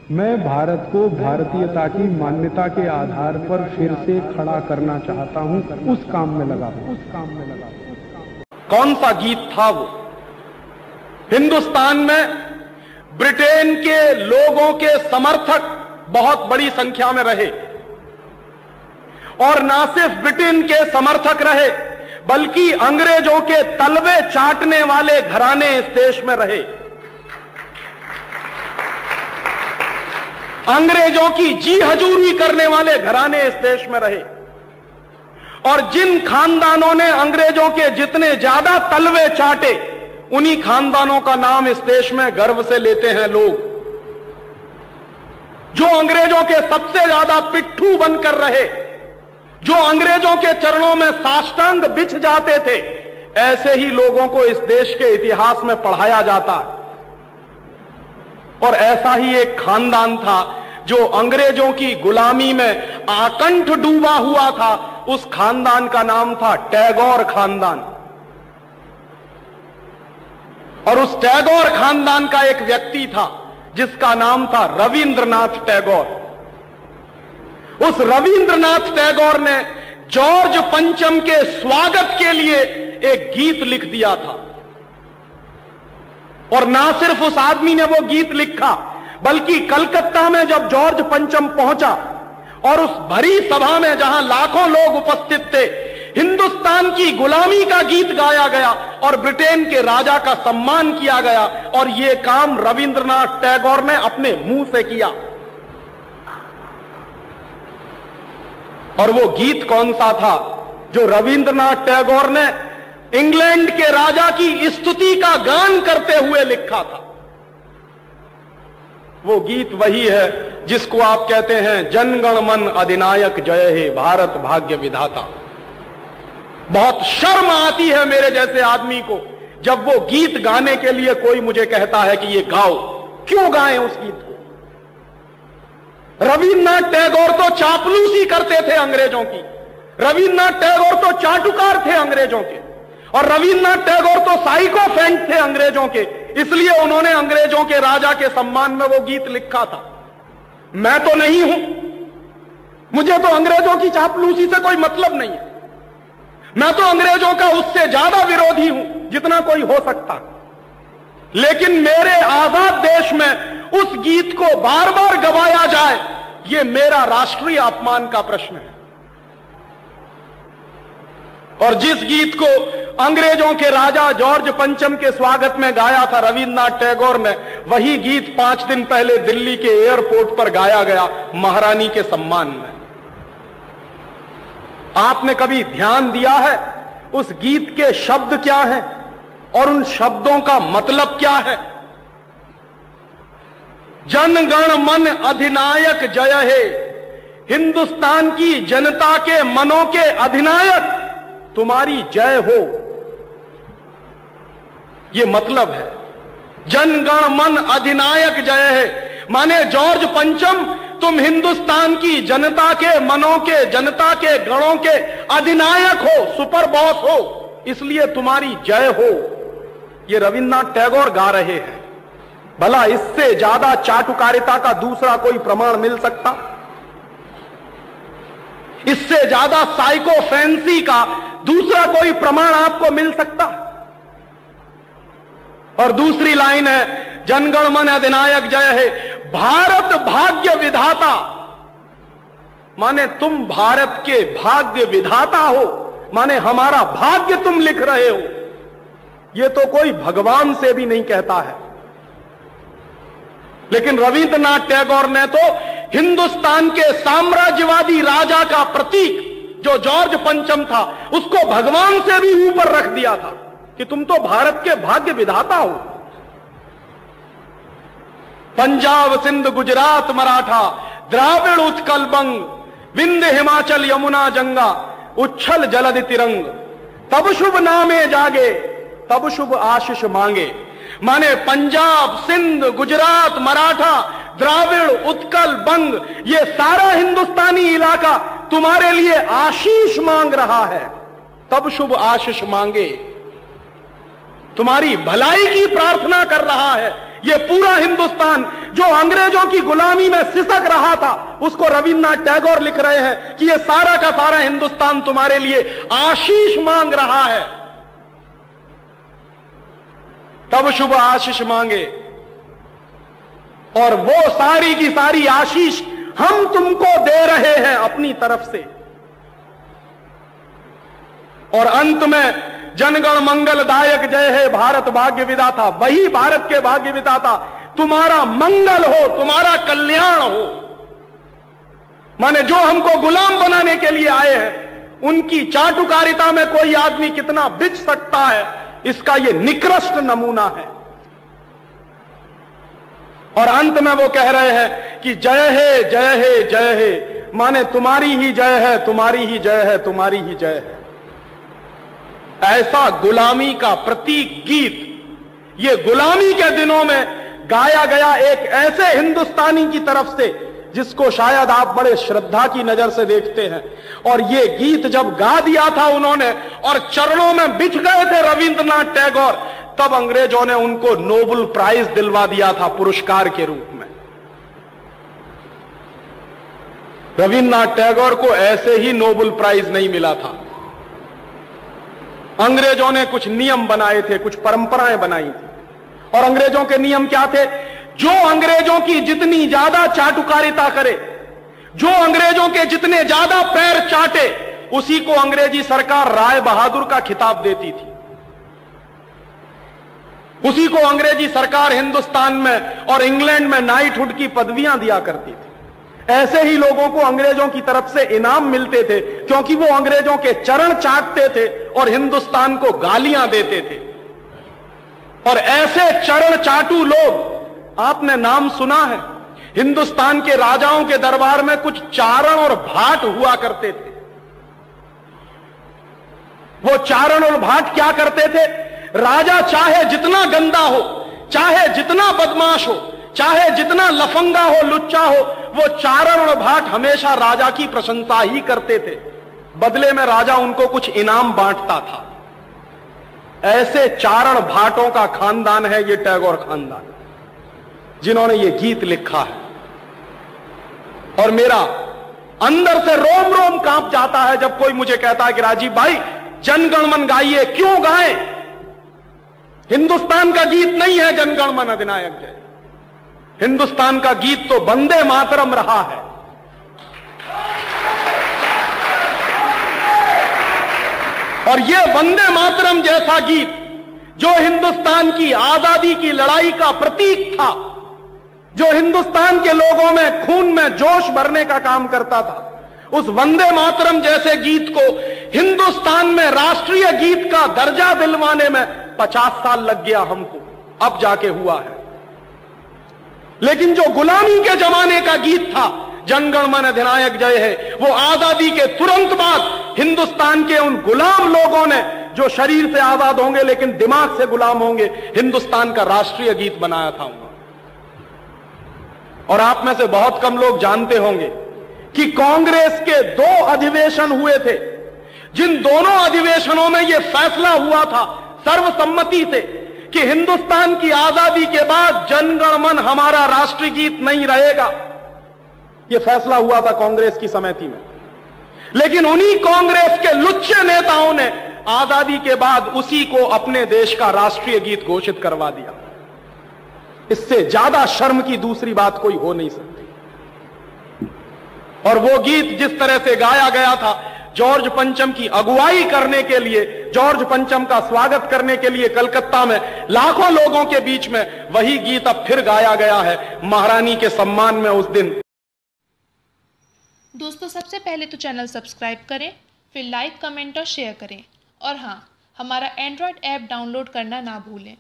मैं भारत को भारतीयता की मान्यता के आधार पर फिर से खड़ा करना चाहता हूं, उस काम में लगा हूं। कौन सा गीत था वो? हिंदुस्तान में ब्रिटेन के लोगों के समर्थक बहुत बड़ी संख्या में रहे, और ना सिर्फ ब्रिटेन के समर्थक रहे बल्कि अंग्रेजों के तलवे चाटने वाले घराने इस देश में रहे। अंग्रेजों की जी हजूरी करने वाले घराने इस देश में रहे, और जिन खानदानों ने अंग्रेजों के जितने ज्यादा तलवे चाटे, उन्हीं खानदानों का नाम इस देश में गर्व से लेते हैं लोग। जो अंग्रेजों के सबसे ज्यादा पिट्ठू बनकर रहे, जो अंग्रेजों के चरणों में साष्टांग बिछ जाते थे, ऐसे ही लोगों को इस देश के इतिहास में पढ़ाया जाता है। और ऐसा ही एक खानदान था जो अंग्रेजों की गुलामी में आकंठ डूबा हुआ था। उस खानदान का नाम था टैगोर खानदान। और उस टैगोर खानदान का एक व्यक्ति था जिसका नाम था रविंद्रनाथ टैगोर। उस रविंद्रनाथ टैगोर ने जॉर्ज पंचम के स्वागत के लिए एक गीत लिख दिया था। और ना सिर्फ उस आदमी ने वो गीत लिखा, बल्कि कलकत्ता में जब जॉर्ज पंचम पहुंचा और उस भरी सभा में जहां लाखों लोग उपस्थित थे, हिंदुस्तान की गुलामी का गीत गाया गया और ब्रिटेन के राजा का सम्मान किया गया। और यह काम रविंद्रनाथ टैगोर ने अपने मुंह से किया। और वो गीत कौन सा था जो रविंद्रनाथ टैगोर ने इंग्लैंड के राजा की स्तुति का गान करते हुए लिखा था? वो गीत वही है जिसको आप कहते हैं जनगण मन अधिनायक जय हे भारत भाग्य विधाता। बहुत शर्म आती है मेरे जैसे आदमी को जब वो गीत गाने के लिए कोई मुझे कहता है कि ये गाओ। क्यों गाएं उस गीत को? रविन्द्रनाथ टैगोर तो चापलूसी करते थे अंग्रेजों की, रविन्द्रनाथ टैगोर तो चाटुकार थे अंग्रेजों के, और रविन्द्रनाथ टैगोर तो साइकोफेंट थे अंग्रेजों के। इसलिए उन्होंने अंग्रेजों के राजा के सम्मान में वो गीत लिखा था। मैं तो नहीं हूं, मुझे तो अंग्रेजों की चापलूसी से कोई मतलब नहीं है। मैं तो अंग्रेजों का उससे ज्यादा विरोधी हूं जितना कोई हो सकता। लेकिन मेरे आजाद देश में उस गीत को बार बार गवाया जाए, यह मेरा राष्ट्रीय अपमान का प्रश्न है। और जिस गीत को अंग्रेजों के राजा जॉर्ज पंचम के स्वागत में गाया था रविन्द्रनाथ टैगोर ने, वही गीत 5 दिन पहले दिल्ली के एयरपोर्ट पर गाया गया महारानी के सम्मान में। आपने कभी ध्यान दिया है उस गीत के शब्द क्या हैं और उन शब्दों का मतलब क्या है? जनगण मन अधिनायक जय हे, हिंदुस्तान की जनता के मनों के अधिनायक तुम्हारी जय हो, ये मतलब है। जनगण मन अधिनायक जय है माने जॉर्ज पंचम तुम हिंदुस्तान की जनता के मनों के, जनता के गणों के अधिनायक हो, सुपर बॉस हो, इसलिए तुम्हारी जय हो। ये रविन्द्रनाथ टैगोर गा रहे हैं। भला इससे ज्यादा चाटुकारिता का दूसरा कोई प्रमाण मिल सकता? इससे ज्यादा साइकोफेंसी का दूसरा कोई प्रमाण आपको मिल सकता? और दूसरी लाइन है जनगण मन अधिनायक जय है, भारत भाग्य विधाता, माने तुम भारत के भाग्य विधाता हो, माने हमारा भाग्य तुम लिख रहे हो। यह तो कोई भगवान से भी नहीं कहता है। लेकिन रविन्द्रनाथ टैगोर ने तो हिंदुस्तान के साम्राज्यवादी राजा का प्रतीक जो जॉर्ज पंचम था, उसको भगवान से भी ऊपर रख दिया था कि तुम तो भारत के भाग्य विधाता हो। पंजाब सिंध गुजरात मराठा द्राविड़ उत्कल बंग, विंध्य हिमाचल यमुना जंगा, उच्छल जलधि तिरंग, तब शुभ नामे जागे तब शुभ आशीष मांगे। माने पंजाब सिंध गुजरात मराठा द्राविड़ उत्कल बंग, ये सारा हिंदुस्तानी इलाका तुम्हारे लिए आशीष मांग रहा है, तब शुभ आशीष मांगे। तुम्हारी भलाई की प्रार्थना कर रहा है, ये पूरा हिंदुस्तान जो अंग्रेजों की गुलामी में सिसक रहा था, उसको रविन्द्रनाथ टैगोर लिख रहे हैं कि ये सारा का सारा हिंदुस्तान तुम्हारे लिए आशीष मांग रहा है। तब शुभ आशीष मांगे, और वो सारी की सारी आशीष हम तुमको दे रहे हैं अपनी तरफ से। और अंत में जनगण मंगलदायक जय हे भारत भाग्य विधाता, वही भारत के भाग्य विधाता तुम्हारा मंगल हो, तुम्हारा कल्याण हो। माने जो हमको गुलाम बनाने के लिए आए हैं, उनकी चाटुकारिता में कोई आदमी कितना बिच सकता है, इसका यह निकृष्ट नमूना है। और अंत में वो कह रहे हैं कि जय हे जय हे जय हे, माने तुम्हारी ही जय है, तुम्हारी ही जय है, तुम्हारी ही जय है। ऐसा गुलामी का प्रतीक गीत ये गुलामी के दिनों में गाया गया एक ऐसे हिंदुस्तानी की तरफ से जिसको शायद आप बड़े श्रद्धा की नजर से देखते हैं। और ये गीत जब गा दिया था उन्होंने और चरणों में बिछ गए थे रविंद्रनाथ टैगोर, तब अंग्रेजों ने उनको नोबेल प्राइज दिलवा दिया था पुरस्कार के रूप में। रविंद्रनाथ टैगोर को ऐसे ही नोबेल प्राइज नहीं मिला था। अंग्रेजों ने कुछ नियम बनाए थे, कुछ परंपराएं बनाई थी। और अंग्रेजों के नियम क्या थे? जो अंग्रेजों की जितनी ज्यादा चाटुकारिता करे, जो अंग्रेजों के जितने ज्यादा पैर चाटे, उसी को अंग्रेजी सरकार राय बहादुर का खिताब देती थी। उसी को अंग्रेजी सरकार हिंदुस्तान में और इंग्लैंड में नाइटहुड की पदवियां दिया करती थी। ऐसे ही लोगों को अंग्रेजों की तरफ से इनाम मिलते थे, क्योंकि वो अंग्रेजों के चरण चाटते थे और हिंदुस्तान को गालियां देते थे। और ऐसे चरण चाटू लोग आपने नाम सुना है, हिंदुस्तान के राजाओं के दरबार में कुछ चारण और भाट हुआ करते थे। वो चारण और भाट क्या करते थे? राजा चाहे जितना गंदा हो, चाहे जितना बदमाश हो, चाहे जितना लफंगा हो, लुच्चा हो, वो चारण और भाट हमेशा राजा की प्रशंसा ही करते थे। बदले में राजा उनको कुछ इनाम बांटता था। ऐसे चारण भाटों का खानदान है ये टैगोर खानदान, जिन्होंने ये गीत लिखा है। और मेरा अंदर से रोम रोम कांप जाता है जब कोई मुझे कहता है कि राजीव भाई जनगण मन गाइए। क्यों गाएं? हिंदुस्तान का गीत नहीं है जनगण मन अधिनायक जय। हिंदुस्तान का गीत तो वंदे मातरम रहा है। और यह वंदे मातरम जैसा गीत जो हिंदुस्तान की आजादी की लड़ाई का प्रतीक था, जो हिंदुस्तान के लोगों में खून में जोश भरने का काम करता था, उस वंदे मातरम जैसे गीत को हिंदुस्तान में राष्ट्रीय गीत का दर्जा दिलवाने में 50 साल लग गया हमको, अब जाके हुआ है। लेकिन जो गुलामी के जमाने का गीत था जनगण मन अधिनायक जय है, वो आजादी के तुरंत बाद हिंदुस्तान के उन गुलाम लोगों ने, जो शरीर से आजाद होंगे लेकिन दिमाग से गुलाम होंगे, हिंदुस्तान का राष्ट्रीय गीत बनाया था उन्होंने। और आप में से बहुत कम लोग जानते होंगे कि कांग्रेस के 2 अधिवेशन हुए थे, जिन दोनों अधिवेशनों में यह फैसला हुआ था सर्वसम्मति से कि हिंदुस्तान की आजादी के बाद जनगण मन हमारा राष्ट्रीय गीत नहीं रहेगा। यह फैसला हुआ था कांग्रेस की समिति में। लेकिन उन्हीं कांग्रेस के लुच्चे नेताओं ने आजादी के बाद उसी को अपने देश का राष्ट्रीय गीत घोषित करवा दिया। इससे ज्यादा शर्म की दूसरी बात कोई हो नहीं सकती। और वो गीत जिस तरह से गाया गया था, जॉर्ज पंचम की अगुवाई करने के लिए, जॉर्ज पंचम का स्वागत करने के लिए कलकत्ता में लाखों लोगों के बीच में वही गीत अब फिर गाया गया है महारानी के सम्मान में उस दिन। दोस्तों, सबसे पहले तो चैनल सब्सक्राइब करें, फिर लाइक, कमेंट और शेयर करें। और हाँ, हमारा एंड्रॉयड ऐप डाउनलोड करना ना भूलें।